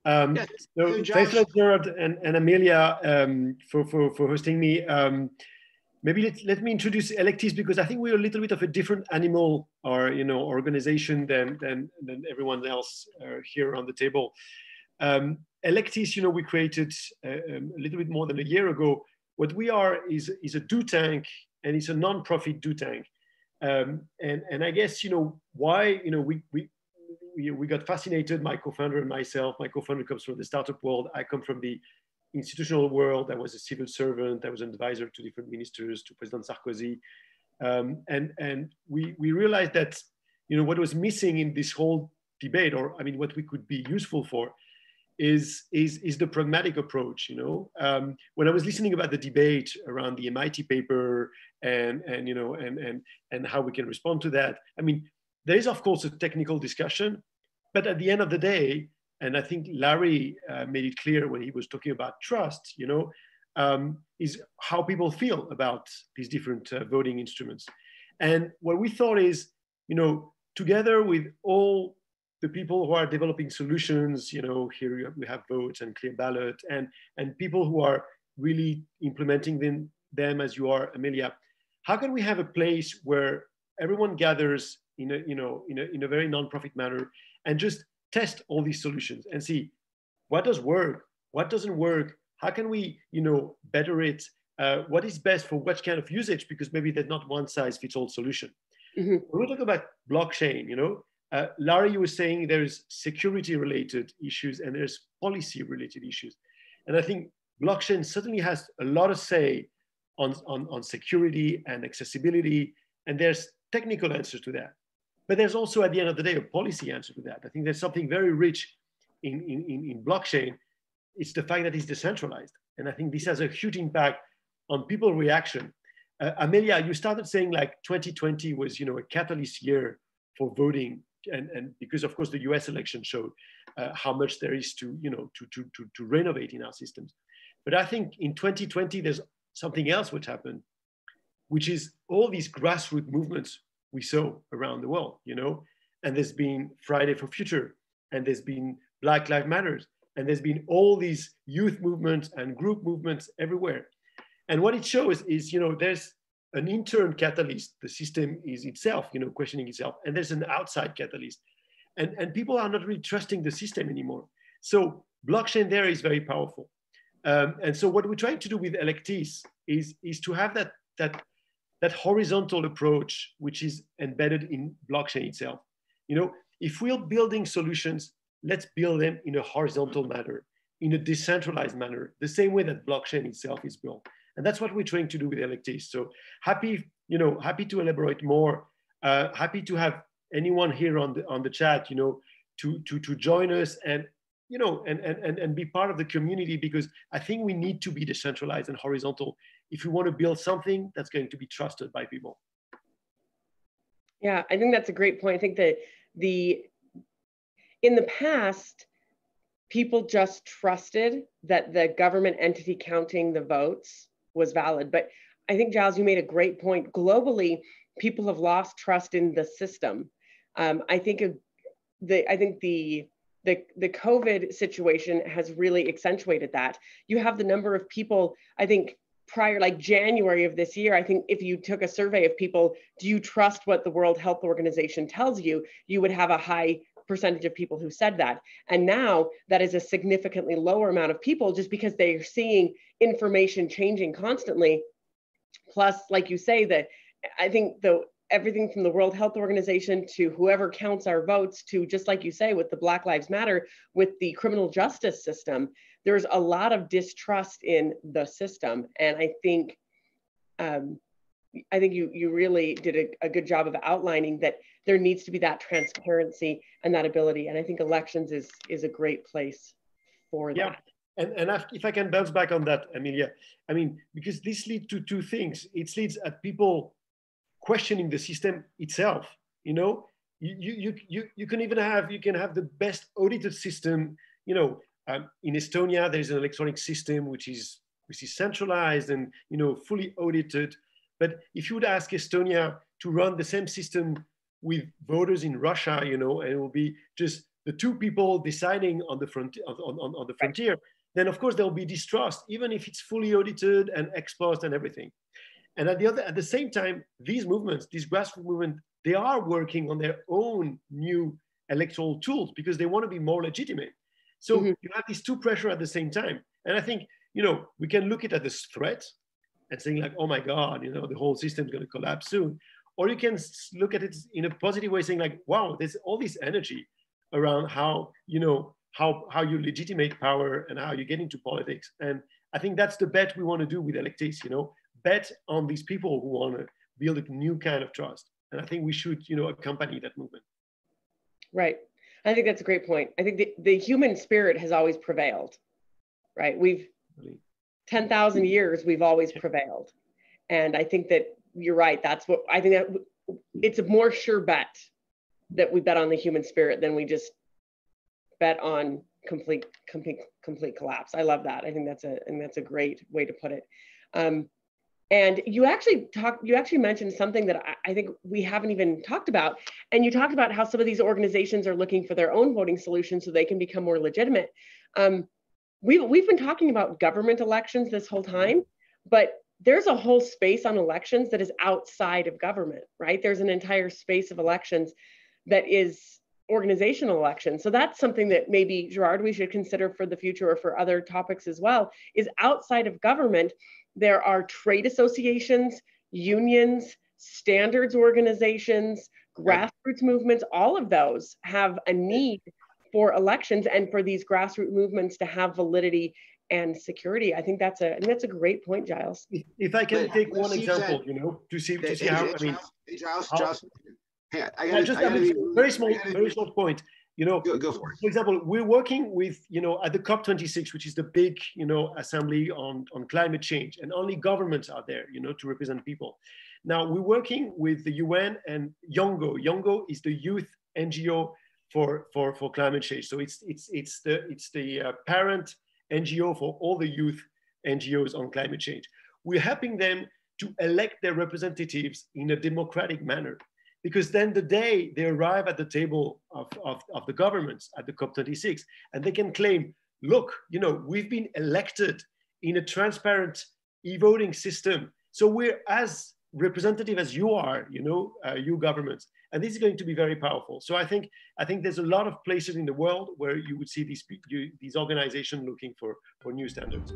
Yeah, So so thanks a Josh, lot, Gerard and Amelia, for hosting me. Maybe let me introduce Electis, because I think we're a little bit of a different animal or organization than everyone else here on the table. Electis, we created a little bit more than a year ago. What we are is a do tank, and it's a non-profit do tank. And I guess why we got fascinated. My co-founder and myself. My co-founder comes from the startup world. I come from the institutional world. I was a civil servant. I was an advisor to different ministers, to President Sarkozy, and we realized that what was missing in this whole debate, or I mean, what we could be useful for, is the pragmatic approach. When I was listening about the debate around the MIT paper and how we can respond to that, I mean, there is of course a technical discussion, but at the end of the day, and I think Larry made it clear when he was talking about trust, is how people feel about these different voting instruments. And what we thought is, together with all the people who are developing solutions, here we have votes and clear ballot, and people who are really implementing them as you are, Amelia, how can we have a place where everyone gathers in a very non-profit manner and just test all these solutions and see what does work, what doesn't work, how can we better it, what is best for what kind of usage, because maybe there's not one size fits all solution. Mm-hmm. When we talk about blockchain, Larry, you were saying there's security related issues and there's policy related issues, and I think blockchain certainly has a lot of say on security and accessibility, and there's technical answers to that. But there's also, at the end of the day, a policy answer to that. I think there's something very rich in blockchain. It's the fact that it's decentralized. And I think this has a huge impact on people's reaction. Amelia, you started saying like 2020 was, a catalyst year for voting. And because of course the US election showed how much there is to renovate in our systems. But I think in 2020, there's something else which happened, which is all these grassroots movements we saw around the world, and there's been Friday for Future, and there's been Black Lives Matters, and there's been all these youth movements and group movements everywhere. And what it shows is, there's an intern catalyst, the system is itself, questioning itself, and there's an outside catalyst. And people are not really trusting the system anymore. So blockchain there is very powerful. And so what we're trying to do with Electis is to have that horizontal approach, which is embedded in blockchain itself. If we're building solutions, let's build them in a horizontal manner, in a decentralized manner, the same way that blockchain itself is built. And that's what we're trying to do with Electis. So happy to elaborate more. Happy to have anyone here on the chat, to join us and be part of the community, because I think we need to be decentralized and horizontal if we want to build something that's going to be trusted by people. Yeah, I think that's a great point. I think that in the past, people just trusted that the government entity counting the votes was valid. But I think, Giles, you made a great point. Globally, people have lost trust in the system. I think the COVID situation has really accentuated that. You have the number of people, I think, prior, like January of this year, I think if you took a survey of people, do you trust what the World Health Organization tells you, you would have a high percentage of people who said that. And now that is a significantly lower amount of people, just because they're seeing information changing constantly. Plus, like you say, that I think everything from the World Health Organization to whoever counts our votes to, just like you say, with the Black Lives Matter, with the criminal justice system, there's a lot of distrust in the system. And I think you really did a good job of outlining that there needs to be that transparency and that ability. And I think elections is a great place for that. Yeah. And if I can bounce back on that, Amelia, I mean, because this leads to two things. It leads at people questioning the system itself. You can even have the best audited system. In Estonia, there's an electronic system which is centralized and fully audited. But if you would ask Estonia to run the same system with voters in Russia, and it will be just the two people deciding on the front on the frontier, then of course there'll be distrust, even if it's fully audited and ex post and everything. And at the same time, these movements, these grassroots movements, they are working on their own new electoral tools because they want to be more legitimate. So you have these two pressure at the same time. And I think, we can look at it as threat and saying like, oh my God, the whole system's going to collapse soon. Or you can look at it in a positive way, saying like, wow, there's all this energy around how you legitimate power and how you get into politics. And I think that's the bet we want to do with electees, bet on these people who want to build a new kind of trust. And I think we should, accompany that movement. Right. I think that's a great point. I think the human spirit has always prevailed, right? 10,000 years, we've always prevailed. And I think that you're right. That's what I think, that it's a more sure bet that we bet on the human spirit than we just bet on complete collapse. I love that. I think that's a great way to put it. And you actually mentioned something that I think we haven't even talked about. And you talked about how some of these organizations are looking for their own voting solutions so they can become more legitimate. We've been talking about government elections this whole time, but there's a whole space on elections that is outside of government, right? There's an entire space of elections that is organizational elections. So that's something that maybe, Gerard, we should consider for the future or for other topics as well, is outside of government. There are trade associations, unions, standards organizations, grassroots movements. All of those have a need for elections and for these grassroots movements to have validity and security. I think that's a great point, Giles. If I can take one example, to see how, I mean, Giles, hey, very small point. Go for it. For example, we're working with, at the COP26, which is the big, assembly on climate change, and only governments are there, to represent people. Now we're working with the UN and Yongo. Yongo is the youth NGO for climate change. So it's the parent NGO for all the youth NGOs on climate change. We're helping them to elect their representatives in a democratic manner. Because then the day they arrive at the table of the governments at the COP26, and they can claim, look, we've been elected in a transparent e-voting system. So we're as representative as you are, you governments. And this is going to be very powerful. So I think there's a lot of places in the world where you would see these organizations looking for new standards.